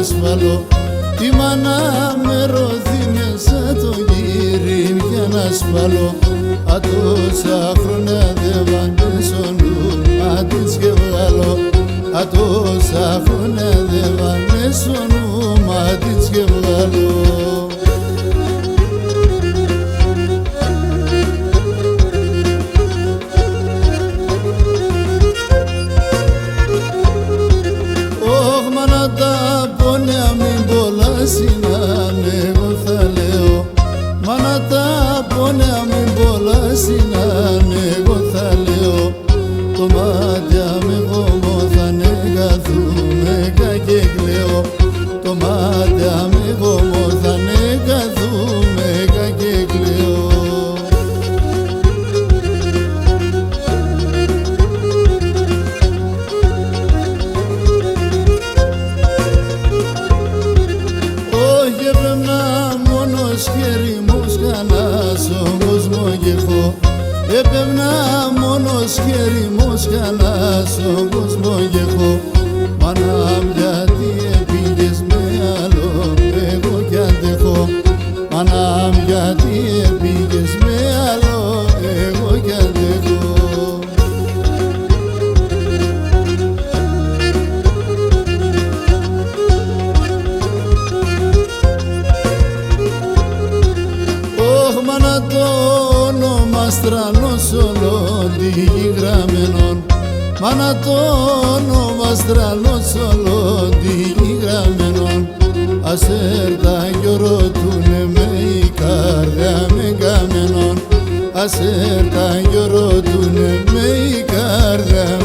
ασφαλώ. Τη μάνα με ρωθεί μέσα το γύρι για να ασφαλώ. Α, τόσα χρόνια δε βανέσονου, μα τις και βγάλω. Α, τόσα χρόνια δε βανέσονου, μα τις και βγάλω. Εγώ θα λέω, μάνα τα πόνια μην πολλά συνάνε. Εγώ θα λέω, το μάτια με γομώθανε καθούμε και κλαίω. Το μάτια με γομώθανε καθούμε και κλαίω. Χέρι μου σκανά στον κόσμο κι εγώ. Έπαιρνα μόνος χέρι μου σκανά στον κόσμο κι εγώ. Μάνα γιατί πήγες με άλλο, εγώ κι αντέχω. Μάνα γιατί πήγες με άλλο, εγώ κι αντέχω. Μάνα το όνομα στρανός όλο τη γη γραμμένον. Μάνα το όνομα στρανός όλο τη γη γραμμένον. Ας έρθα κι ρωτούνε με η καρδιά με καμένον. Ας έρθα κι ρωτούνε με η καρδιά